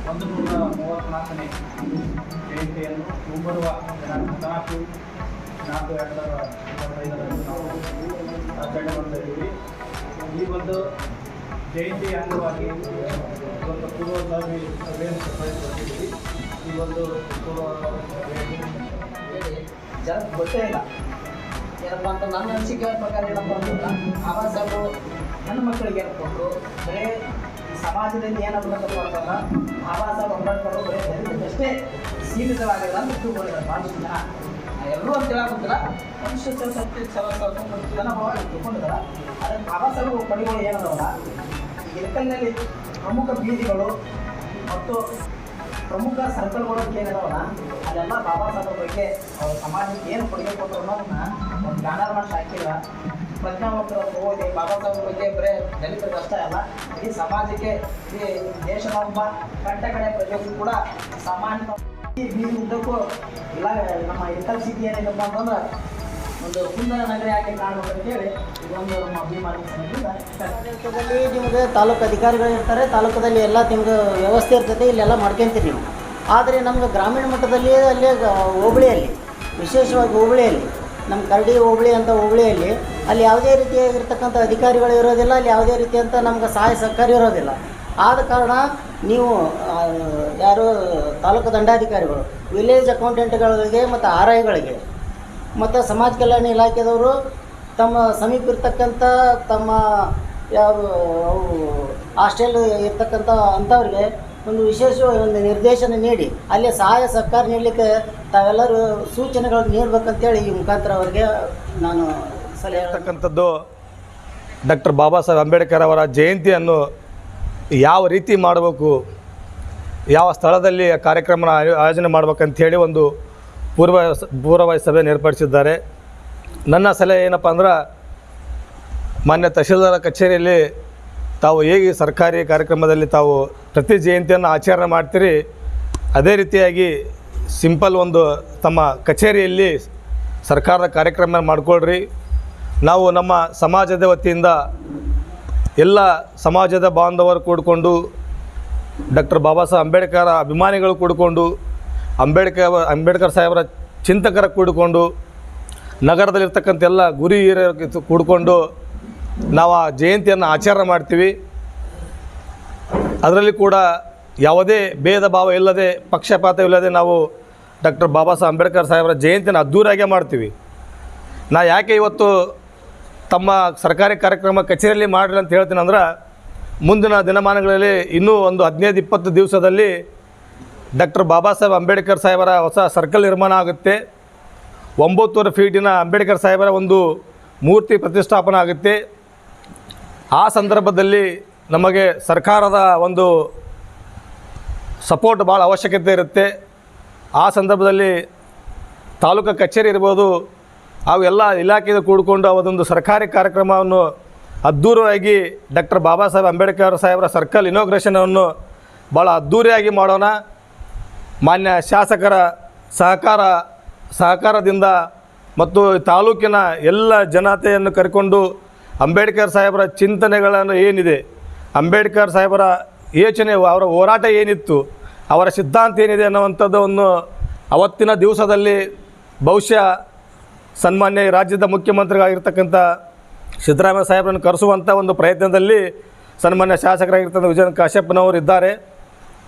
134ನೇ ಜಯಂತಿಯನ್ನು ಮುಂಬರುವ ದಿನಾಂಕ 4/4/2025 ನಾವು ಆಚರಣೆ ಮಾಡ್ತಾ ಇದ್ದೀವಿ. ಈ ಒಂದು ಜಯಂತಿ ಅಂಗವಾಗಿ ಇವತ್ತು ಪೂರ್ವಭಾವಿ ಸಭೆಯನ್ನು ಸಭೆಯಲ್ಲಿ ಈ ಒಂದು ಪೂರ್ವಭಾವಿ ಜನಕ್ಕೆ ಗೊತ್ತೇ ಇಲ್ಲ ಏನಪ್ಪ ಅಂತ ನನ್ನ ಅನಿಸಿಕೆ ಪ್ರಕಾರ ಏನಪ್ಪ ಅಂತಂದ್ರೆ ಬಾಬಾ ಸಾಹೇಬರು ಹೆಣ್ಣು ಮಕ್ಕಳಿಗೆ ಏನ್ಕೊಂಡು ಬರೀ ಸಮಾಜದಲ್ಲಿ ಏನಾಗಬೇಕಪ್ಪ ಅಂತಂದ್ರೆ ಬಾಬಾ ಸಾಹೇಬ್ ಅಂಬೇಡ್ಕರ್ ಬರೀ ದಲಿತರಷ್ಟೇ ಸೀಮಿತವಾಗಿಲ್ಲ ಅಂತ ತಿಳ್ಕೊಂಡಿದ್ದಾರೆ ಭಾಳಷ್ಟು ಜನ. ಎಲ್ಲರೂ ಅಂತ ಹೇಳೋಕ್ಕಿಲ್ಲ, ಮನುಷ್ಯ ಜನ ತಿಳ್ಕೊಂಡಿದ್ದಾರೆ. ಆದರೆ ಬಾಬಾ ಸಾಹೇಬ್ ಪಡಿಗಳು ಏನದವಲ್ಲ ಇಳಕಲ್ನಲ್ಲಿ ಪ್ರಮುಖ ಬೀದಿಗಳು ಮತ್ತು ಪ್ರಮುಖ ಸರ್ಕಲ್ಗಳು ಏನಿದಾವಲ್ಲ ಅದೆಲ್ಲ ಬಾಬಾ ಸಾಹೇಬ್ ಬಗ್ಗೆ ಅವ್ರ ಸಮಾಜಕ್ಕೆ ಏನು ಕೊಡುಗೆ ಕೊಟ್ಟರು ಅನ್ನೋದನ್ನ ಒಂದು ಬ್ಯಾನರ್ ಮಾಡಿ ಹಾಕಿಲ್ಲ. ಪ್ರಜ್ಞಾವಂತರ ಓದಿ ಬಾಬಾ ಸಾಹೇಬ್ ಬಗ್ಗೆ ಬರೀ ದಲಿತರಿಗೆ ಅಷ್ಟೇ ಅಲ್ಲ, ಈ ಸಮಾಜಕ್ಕೆ ಈ ದೇಶದ ಒಬ್ಬ ಕಡೆ ಪ್ರಜೆಗೂ ಕೂಡ ಸಾಮಾನ್ಯ ಬೀದಿ ಉದ್ದಕ್ಕೂ ಇಲ್ಲ ನಮ್ಮ ಇತರ ಸ್ಥಿತಿ ಏನಿದೆಪ್ಪ ಅಂತಂದ್ರೆ ಒಂದು ಸುಂದರ ನಗರ ಯಾಕೆ ಕಾಣಬೇಕಂತೇಳಿ ಇದೊಂದು ನಮ್ಮ ಅಭಿಮಾನಿ ಸಮಿತಿ. ನಿಮಗೆ ತಾಲೂಕು ಅಧಿಕಾರಿಗಳು ಇರ್ತಾರೆ, ತಾಲೂಕದಲ್ಲಿ ಎಲ್ಲ ನಿಮ್ಗೆ ವ್ಯವಸ್ಥೆ ಇರ್ತೈತೆ, ಇಲ್ಲೆಲ್ಲ ಮಾಡ್ಕೊಂತೀರಿ ನೀವು. ಆದರೆ ನಮ್ಗೆ ಗ್ರಾಮೀಣ ಮಟ್ಟದಲ್ಲಿ ಅಲ್ಲಿ ಹೋಬಳಿಯಲ್ಲಿ ವಿಶೇಷವಾಗಿ ಹೋಬಳಿಯಲ್ಲಿ ನಮ್ಮ ಕರಡಿ ಹೋಬಳಿ ಅಂತ ಹೋಬಳಿಯಲ್ಲಿ ಅಲ್ಲಿ ಯಾವುದೇ ರೀತಿಯಾಗಿರ್ತಕ್ಕಂಥ ಅಧಿಕಾರಿಗಳು ಇರೋದಿಲ್ಲ, ಅಲ್ಲಿ ಯಾವುದೇ ರೀತಿಯಂಥ ನಮ್ಗೆ ಸಹಾಯ ಸಹಕಾರ ಇರೋದಿಲ್ಲ. ಆದ ಕಾರಣ ನೀವು ಯಾರು ತಾಲೂಕು ದಂಡಾಧಿಕಾರಿಗಳು ವಿಲೇಜ್ ಅಕೌಂಟೆಂಟ್ಗಳಿಗೆ ಮತ್ತು ಆರ್ ಐಗಳಿಗೆ ಮತ್ತು ಸಮಾಜ ಕಲ್ಯಾಣ ಇಲಾಖೆದವರು ತಮ್ಮ ಸಮೀಪ ಇರ್ತಕ್ಕಂಥ ತಮ್ಮ ಯಾವ ಹಾಸ್ಟೆಲ್ ಇರ್ತಕ್ಕಂಥ ಅಂಥವ್ರಿಗೆ ಒಂದು ವಿಶೇಷ ಒಂದು ನಿರ್ದೇಶನ ನೀಡಿ ಅಲ್ಲಿ ಸಹಾಯ ಸಹಕಾರ ನೀಡಲಿಕ್ಕೆ ತಾವೆಲ್ಲರೂ ಸೂಚನೆಗಳನ್ನು ನೀಡಬೇಕಂತೇಳಿ ಈ ಮುಖಾಂತರ ಅವರಿಗೆ ನಾನು ಸಲಹೆ ಹೇಳ್ತಕ್ಕಂಥದ್ದು. ಡಾಕ್ಟರ್ ಬಾಬಾ ಸಾಹೇಬ್ ಅಂಬೇಡ್ಕರ್ ಅವರ ಜಯಂತಿಯನ್ನು ಯಾವ ರೀತಿ ಮಾಡಬೇಕು, ಯಾವ ಸ್ಥಳದಲ್ಲಿ ಕಾರ್ಯಕ್ರಮ ಆಯೋಜನೆ ಮಾಡ್ಬೇಕಂಥೇಳಿ ಒಂದು ಪೂರ್ವಭಾವಿ ಸಭೆಯನ್ನು ಏರ್ಪಡಿಸಿದ್ದಾರೆ. ನನ್ನ ಸಲಹೆ ಏನಪ್ಪ ಅಂದ್ರೆ, ಮಾನ್ಯ ತಹಶೀಲ್ದಾರ್ ಕಚೇರಿಯಲ್ಲಿ ತಾವು ಹೇಗೆ ಸರ್ಕಾರಿ ಕಾರ್ಯಕ್ರಮದಲ್ಲಿ ತಾವು ಪ್ರತಿ ಜಯಂತಿಯನ್ನು ಆಚರಣೆ ಮಾಡ್ತೀರಿ, ಅದೇ ರೀತಿಯಾಗಿ ಸಿಂಪಲ್ ಒಂದು ತಮ್ಮ ಕಚೇರಿಯಲ್ಲಿ ಸರ್ಕಾರದ ಕಾರ್ಯಕ್ರಮ ಮಾಡಿಕೊಳ್ರಿ. ನಾವು ನಮ್ಮ ಸಮಾಜದ ವತಿಯಿಂದ ಎಲ್ಲ ಸಮಾಜದ ಬಾಂಧವರು ಕೂಡಿಕೊಂಡು ಡಾಕ್ಟರ್ ಬಾಬಾ ಸಾಹೇಬ್ ಅಂಬೇಡ್ಕರ್ ಅಭಿಮಾನಿಗಳು ಕೂಡಿಕೊಂಡು ಅಂಬೇಡ್ಕರ್ ಸಾಹೇಬರ ಚಿಂತಕರ ಕೂಡಿಕೊಂಡು ನಗರದಲ್ಲಿರ್ತಕ್ಕಂಥ ಎಲ್ಲ ಗುರಿ ಹಿರಿಯರು ಕೂಡಿಕೊಂಡು ನಾವು ಆ ಜಯಂತಿಯನ್ನು ಆಚರಣೆ ಮಾಡ್ತೀವಿ. ಅದರಲ್ಲಿ ಕೂಡ ಯಾವುದೇ ಭೇದ ಭಾವ ಇಲ್ಲದೆ ಪಕ್ಷಪಾತವಿಲ್ಲದೆ ನಾವು ಡಾಕ್ಟರ್ ಬಾಬಾ ಸಾಹೇಬ್ ಅಂಬೇಡ್ಕರ್ ಸಾಹೇಬರ ಜಯಂತಿಯನ್ನು ಅದ್ಧೂರಿಯಾಗಿ ಮಾಡ್ತೀವಿ. ನಾ ಯಾಕೆ ಇವತ್ತು ತಮ್ಮ ಸರ್ಕಾರಿ ಕಾರ್ಯಕ್ರಮ ಕಚೇರಿಯಲ್ಲಿ ಮಾಡಿರಿ ಅಂತ ಹೇಳ್ತೀನಿ ಅಂದ್ರೆ, ಮುಂದಿನ ದಿನಮಾನಗಳಲ್ಲಿ ಇನ್ನೂ ಒಂದು 15-20 ದಿವಸದಲ್ಲಿ ಡಾಕ್ಟರ್ ಬಾಬಾ ಸಾಹೇಬ್ ಅಂಬೇಡ್ಕರ್ ಸಾಹೇಬರ ಹೊಸ ಸರ್ಕಲ್ ನಿರ್ಮಾಣ ಆಗುತ್ತೆ. 9 ಫೀಟಿನ ಅಂಬೇಡ್ಕರ್ ಸಾಹೇಬರ ಒಂದು ಮೂರ್ತಿ ಪ್ರತಿಷ್ಠಾಪನೆ ಆಗುತ್ತೆ. ಆ ಸಂದರ್ಭದಲ್ಲಿ ನಮಗೆ ಸರ್ಕಾರದ ಒಂದು ಸಪೋರ್ಟ್ ಭಾಳ ಅವಶ್ಯಕತೆ ಇರುತ್ತೆ. ಆ ಸಂದರ್ಭದಲ್ಲಿ ತಾಲೂಕು ಕಚೇರಿ ಇರ್ಬೋದು, ಅವೆಲ್ಲ ಇಲಾಖೆಯಿಂದ ಕೂಡಿಕೊಂಡು ಅವದೊಂದು ಸರ್ಕಾರಿ ಕಾರ್ಯಕ್ರಮವನ್ನು ಅದ್ಧೂರಿಯಾಗಿ ಡಾಕ್ಟರ್ ಬಾಬಾ ಸಾಹೇಬ್ ಅಂಬೇಡ್ಕರ್ ಸಾಹೇಬರ ಸರ್ಕಲ್ ಇನಾಗ್ರೇಷನನ್ನು ಭಾಳ ಅದ್ಧೂರಿಯಾಗಿ ಮಾಡೋಣ. ಮಾನ್ಯ ಶಾಸಕರ ಸಹಕಾರದಿಂದ ಮತ್ತು ತಾಲೂಕಿನ ಎಲ್ಲ ಜನತೆಯನ್ನು ಕರೆಕೊಂಡು ಅಂಬೇಡ್ಕರ್ ಸಾಹೇಬರ ಚಿಂತನೆಗಳನ್ನು ಏನಿದೆ, ಅಂಬೇಡ್ಕರ್ ಸಾಹೇಬರ ಯೋಚನೆ, ಅವರ ಹೋರಾಟ ಏನಿತ್ತು, ಅವರ ಸಿದ್ಧಾಂತ ಏನಿದೆ ಅನ್ನುವಂಥದ್ದನ್ನು ಅವತ್ತಿನ ದಿವಸದಲ್ಲಿ ಬಹುಶಃ ಸನ್ಮಾನ್ಯ ರಾಜ್ಯದ ಮುಖ್ಯಮಂತ್ರಿಗಳಾಗಿರ್ತಕ್ಕಂಥ ಸಿದ್ದರಾಮಯ್ಯ ಸಾಹೇಬರನ್ನು ಕರೆಸುವಂಥ ಒಂದು ಪ್ರಯತ್ನದಲ್ಲಿ ಸನ್ಮಾನ್ಯ ಶಾಸಕರಾಗಿರ್ತಕ್ಕಂಥ ವಿಜಯ ಕಾಶ್ಯಪ್ಪನವರು ಇದ್ದಾರೆ.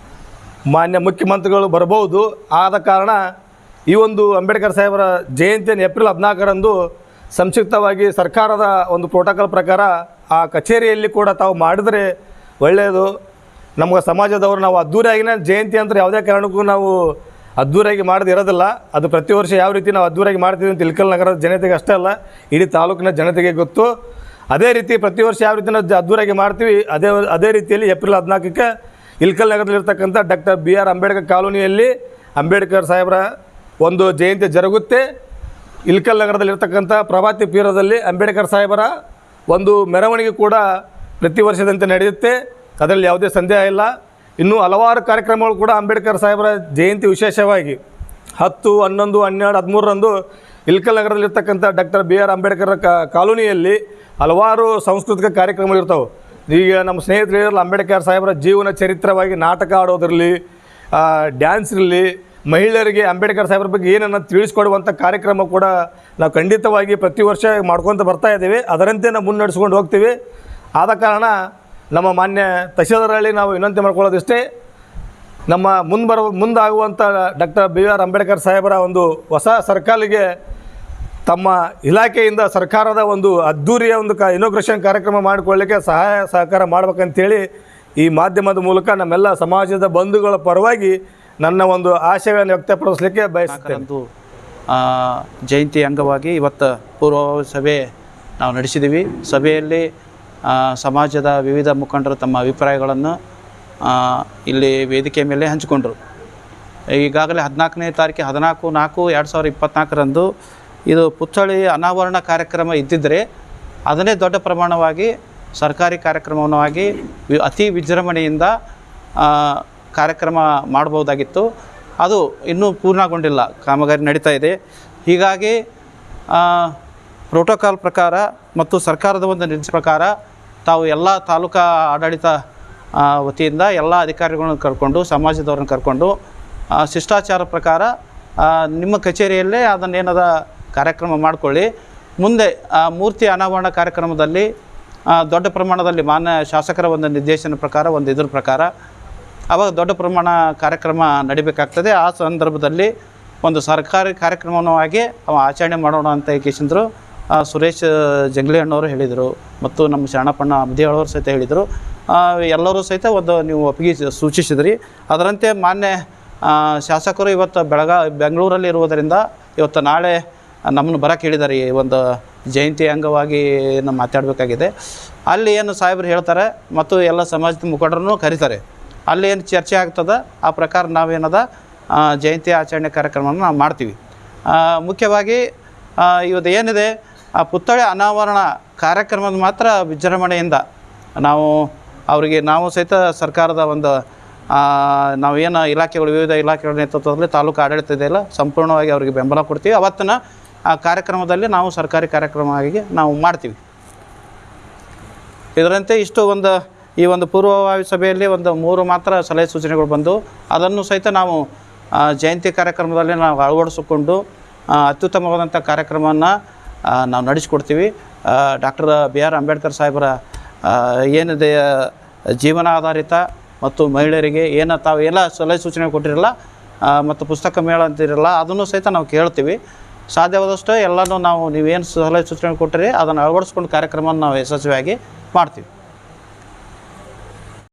ಮಾನ್ಯ ಮುಖ್ಯಮಂತ್ರಿಗಳು ಬರ್ಬೋದು. ಆದ ಕಾರಣ ಈ ಒಂದು ಅಂಬೇಡ್ಕರ್ ಸಾಹೇಬರ ಜಯಂತಿಯನ್ನು ಏಪ್ರಿಲ್ 14ರಂದು ಸಂಕ್ಷಿಪ್ತವಾಗಿ ಸರ್ಕಾರದ ಒಂದು ಪ್ರೋಟೋಕಾಲ್ ಪ್ರಕಾರ ಆ ಕಚೇರಿಯಲ್ಲಿ ಕೂಡ ತಾವು ಮಾಡಿದರೆ ಒಳ್ಳೆಯದು. ನಮಗೆ ಸಮಾಜದವರು ನಾವು ಅದ್ದೂರಿಯಾಗಿನೇ ಜಯಂತಿ ಅಂತ ಯಾವುದೇ ಕಾರಣಕ್ಕೂ ನಾವು ಅದ್ದೂರಿಯಾಗಿ ಮಾಡದೇ ಇರೋದಿಲ್ಲ. ಅದು ಪ್ರತಿ ವರ್ಷ ಯಾವ ರೀತಿ ನಾವು ಅದ್ದೂರಿಯಾಗಿ ಮಾಡ್ತೀವಿ ಅಂತ ಇಳಕಲ್ ನಗರದ ಜನತೆಗೆ ಅಷ್ಟೇ ಅಲ್ಲ, ಇಡೀ ತಾಲೂಕಿನ ಜನತೆಗೆ ಗೊತ್ತು. ಅದೇ ರೀತಿ ಪ್ರತಿ ವರ್ಷ ಯಾವ ರೀತಿ ನಾವು ಅದ್ದೂರಿಯಾಗಿ ಮಾಡ್ತೀವಿ, ಅದೇ ರೀತಿಯಲ್ಲಿ ಏಪ್ರಿಲ್ 14ಕ್ಕೆ ಇಳಕಲ್ ನಗರದಲ್ಲಿರ್ತಕ್ಕಂಥ ಡಾಕ್ಟರ್ BR ಅಂಬೇಡ್ಕರ್ ಕಾಲೋನಿಯಲ್ಲಿ ಅಂಬೇಡ್ಕರ್ ಸಾಹೇಬರ ಒಂದು ಜಯಂತಿ ಜರುಗುತ್ತೆ. ಇಳಕಲ್ ನಗರದಲ್ಲಿರ್ತಕ್ಕಂಥ ಪ್ರಭಾತಿ ಪೀರದಲ್ಲಿ ಅಂಬೇಡ್ಕರ್ ಸಾಹೇಬರ ಒಂದು ಮೆರವಣಿಗೆ ಕೂಡ ಪ್ರತಿ ವರ್ಷದಂತೆ ನಡೆಯುತ್ತೆ. ಅದರಲ್ಲಿ ಯಾವುದೇ ಸಂದೇಹ ಇಲ್ಲ. ಇನ್ನೂ ಹಲವಾರು ಕಾರ್ಯಕ್ರಮಗಳು ಕೂಡ ಅಂಬೇಡ್ಕರ್ ಸಾಹೇಬರ ಜಯಂತಿ ವಿಶೇಷವಾಗಿ 10, 11, 12, 13ರಂದು ಇಳಕಲ್ ನಗರದಲ್ಲಿರ್ತಕ್ಕಂಥ ಡಾಕ್ಟರ್ BR ಅಂಬೇಡ್ಕರ್ ಕಾಲೋನಿಯಲ್ಲಿ ಹಲವಾರು ಸಾಂಸ್ಕೃತಿಕ ಕಾರ್ಯಕ್ರಮಗಳು ಇರ್ತವೆ. ಈಗ ನಮ್ಮ ಸ್ನೇಹಿತರು ಹೇಳಿರಲ್ಲ, ಅಂಬೇಡ್ಕರ್ ಸಾಹೇಬರ ಜೀವನ ಚರಿತ್ರವಾಗಿ ನಾಟಕ ಆಡೋದ್ರಲ್ಲಿ, ಡ್ಯಾನ್ಸ್ ಇರಲಿ, ಮಹಿಳೆಯರಿಗೆ ಅಂಬೇಡ್ಕರ್ ಸಾಹೇಬ್ರ ಬಗ್ಗೆ ಏನನ್ನು ತಿಳಿಸ್ಕೊಡುವಂಥ ಕಾರ್ಯಕ್ರಮ ಕೂಡ ನಾವು ಖಂಡಿತವಾಗಿ ಪ್ರತಿ ವರ್ಷ ಮಾಡ್ಕೊತ ಬರ್ತಾ ಇದ್ದೀವಿ. ಅದರಂತೆ ನಾವು ಮುನ್ನಡೆಸ್ಕೊಂಡು ಹೋಗ್ತೀವಿ. ಆದ ಕಾರಣ ನಮ್ಮ ಮಾನ್ಯ ತಹಶೀಲ್ದಾರಲ್ಲಿ ನಾವು ವಿನಂತಿ ಮಾಡ್ಕೊಳ್ಳೋದಿಷ್ಟೇ, ನಮ್ಮ ಮುಂದಾಗುವಂಥ ಡಾಕ್ಟರ್ BR ಅಂಬೇಡ್ಕರ್ ಸಾಹೇಬರ ಒಂದು ಹೊಸ ಸರ್ಕಲ್ಗೆ ತಮ್ಮ ಇಲಾಖೆಯಿಂದ ಸರ್ಕಾರದ ಒಂದು ಅದ್ಧೂರಿಯ ಒಂದು ಇನಾಗ್ರೇಷನ್ ಕಾರ್ಯಕ್ರಮ ಮಾಡಿಕೊಳ್ಳಲಿಕ್ಕೆ ಸಹಕಾರ ಮಾಡ್ಬೇಕಂತೇಳಿ ಈ ಮಾಧ್ಯಮದ ಮೂಲಕ ನಮ್ಮೆಲ್ಲ ಸಮಾಜದ ಬಂಧುಗಳ ಪರವಾಗಿ ನನ್ನ ಒಂದು ಆಶಯವನ್ನು ವ್ಯಕ್ತಪಡಿಸಲಿಕ್ಕೆ ಬಯಸುತ್ತೇನೆ. ಜಯಂತಿ ಅಂಗವಾಗಿ ಇವತ್ತು ಪೂರ್ವ ಸಭೆ ನಾವು ನಡೆಸಿದ್ದೀವಿ. ಸಭೆಯಲ್ಲಿ ಸಮಾಜದ ವಿವಿಧ ಮುಖಂಡರು ತಮ್ಮ ಅಭಿಪ್ರಾಯಗಳನ್ನು ಇಲ್ಲಿ ವೇದಿಕೆ ಮೇಲೆ ಹಂಚಿಕೊಂಡರು. ಈಗಾಗಲೇ 14ನೇ ತಾರೀಕು 14/4/2024 ಇದು ಪುತ್ಥಳಿ ಅನಾವರಣ ಕಾರ್ಯಕ್ರಮ ಇದ್ದಿದ್ದರೆ ಅದನ್ನೇ ದೊಡ್ಡ ಪ್ರಮಾಣವಾಗಿ ಸರ್ಕಾರಿ ಕಾರ್ಯಕ್ರಮವಾಗಿ ಅತಿ ವಿಜೃಂಭಣೆಯಿಂದ ಕಾರ್ಯಕ್ರಮ ಮಾಡ್ಬೋದಾಗಿತ್ತು. ಅದು ಇನ್ನೂ ಪೂರ್ಣಗೊಂಡಿಲ್ಲ, ಕಾಮಗಾರಿ ನಡೀತಾ ಇದೆ. ಹೀಗಾಗಿ ಪ್ರೋಟೋಕಾಲ್ ಪ್ರಕಾರ ಮತ್ತು ಸರ್ಕಾರದ ಒಂದು ನಿರ್ದೇಶನ ಪ್ರಕಾರ ತಾವು ಎಲ್ಲ ತಾಲೂಕಾ ಆಡಳಿತ ವತಿಯಿಂದ ಎಲ್ಲ ಅಧಿಕಾರಿಗಳನ್ನು ಕರ್ಕೊಂಡು, ಸಮಾಜದವ್ರನ್ನ ಕರ್ಕೊಂಡು ಶಿಷ್ಟಾಚಾರ ಪ್ರಕಾರ ನಿಮ್ಮ ಕಚೇರಿಯಲ್ಲೇ ಅದನ್ನೇನದ ಕಾರ್ಯಕ್ರಮ ಮಾಡಿಕೊಳ್ಳಿ. ಮುಂದೆ ಮೂರ್ತಿ ಅನಾವರಣ ಕಾರ್ಯಕ್ರಮದಲ್ಲಿ ದೊಡ್ಡ ಪ್ರಮಾಣದಲ್ಲಿ ಮಾನ್ಯ ಶಾಸಕರ ಒಂದು ನಿರ್ದೇಶನ ಪ್ರಕಾರ, ಒಂದು ಇದ್ರ ಪ್ರಕಾರ ಆವಾಗ ದೊಡ್ಡ ಪ್ರಮಾಣ ಕಾರ್ಯಕ್ರಮ ನಡಿಬೇಕಾಗ್ತದೆ. ಆ ಸಂದರ್ಭದಲ್ಲಿ ಒಂದು ಸರ್ಕಾರಿ ಕಾರ್ಯಕ್ರಮವಾಗಿ ಆಚರಣೆ ಮಾಡೋಣ ಅಂತ ಕೇಶಂದರು ಸುರೇಶ್ ಜಂಗ್ಲಿಹಣ್ಣವರು ಹೇಳಿದರು, ಮತ್ತು ನಮ್ಮ ಶರಣಪ್ಪಣ್ಣ ಅಬ್ದಿಯಾಳವರು ಸಹಿತ ಹೇಳಿದರು. ಎಲ್ಲರೂ ಸಹಿತ ಒಂದು ನೀವು ಒಪ್ಪಿಗೆ ಸೂಚಿಸಿದ್ರಿ. ಅದರಂತೆ ಮಾನ್ಯ ಶಾಸಕರು ಇವತ್ತು ಬೆಂಗಳೂರಲ್ಲಿ ಇರುವುದರಿಂದ ಇವತ್ತು ನಾಳೆ ನಮ್ಮನ್ನು ಬರೋಕ್ಕೆ ಹೇಳಿದ್ದಾರೆ. ಈ ಒಂದು ಜಯಂತಿ ಅಂಗವಾಗಿ ನಾವು ಮಾತಾಡಬೇಕಾಗಿದೆ. ಅಲ್ಲಿ ಏನು ಸಾಹೇಬರು ಹೇಳ್ತಾರೆ ಮತ್ತು ಎಲ್ಲ ಸಮಾಜದ ಮುಖಂಡರನ್ನು ಕರೀತಾರೆ. ಅಲ್ಲಿ ಏನು ಚರ್ಚೆ ಆಗ್ತದೆ ಆ ಪ್ರಕಾರ ನಾವೇನದ ಜಯಂತಿ ಆಚರಣೆ ಕಾರ್ಯಕ್ರಮವನ್ನು ನಾವು ಮಾಡ್ತೀವಿ. ಮುಖ್ಯವಾಗಿ ಇವತ್ತು ಏನಿದೆ ಪುತ್ಥಳಿ ಅನಾವರಣ ಕಾರ್ಯಕ್ರಮದ ಮಾತ್ರ ವಿಜೃಂಭಣೆಯಿಂದ ನಾವು ಸಹಿತ ಸರ್ಕಾರದ ಒಂದು ನಾವೇನು ಇಲಾಖೆಗಳು, ವಿವಿಧ ಇದೆಯಲ್ಲ ನೇತೃತ್ವದಲ್ಲಿ ತಾಲೂಕು ಆಡಳಿತ ಇದೆಯಲ್ಲ, ಸಂಪೂರ್ಣವಾಗಿ ಅವರಿಗೆ ಬೆಂಬಲ ಕೊಡ್ತೀವಿ. ಅವತ್ತಿನ ಆ ಕಾರ್ಯಕ್ರಮದಲ್ಲಿ ನಾವು ಸರ್ಕಾರಿ ಕಾರ್ಯಕ್ರಮವಾಗಿ ನಾವು ಮಾಡ್ತೀವಿ. ಇದರಂತೆ ಈ ಒಂದು ಪೂರ್ವಭಾವಿ ಸಭೆಯಲ್ಲಿ 3 ಮಾತ್ರ ಸಲಹೆ ಸೂಚನೆಗಳು ಬಂದು ಅದನ್ನು ಸಹಿತ ನಾವು ಜಯಂತಿ ಕಾರ್ಯಕ್ರಮದಲ್ಲಿ ನಾವು ಅಳವಡಿಸಿಕೊಂಡು ಅತ್ಯುತ್ತಮವಾದಂಥ ಕಾರ್ಯಕ್ರಮವನ್ನು ನಾವು ನಡೆಸಿಕೊಡ್ತೀವಿ. ಡಾಕ್ಟರ್ BR ಅಂಬೇಡ್ಕರ್ ಸಾಹೇಬರ ಏನಿದೆ ಜೀವನ ಆಧಾರಿತ ಮತ್ತು ಮಹಿಳೆಯರಿಗೆ ತಾವು ಎಲ್ಲ ಸಲಹೆ ಸೂಚನೆ ಕೊಟ್ಟಿರಲ್ಲ ಮತ್ತು ಪುಸ್ತಕ ಮೇಳ ಅಂತಿರಲ್ಲ, ಅದನ್ನು ಸಹಿತ ನಾವು ಕೇಳ್ತೀವಿ. ಸಾಧ್ಯವಾದಷ್ಟು ಎಲ್ಲನೂ ನೀವೇನು ಸಲಹೆ ಸೂಚನೆ ಕೊಟ್ಟಿರಿ ಅದನ್ನು ಅಳವಡಿಸ್ಕೊಂಡು ಕಾರ್ಯಕ್ರಮವನ್ನು ನಾವು ಯಶಸ್ವಿಯಾಗಿ ಮಾಡ್ತೀವಿ.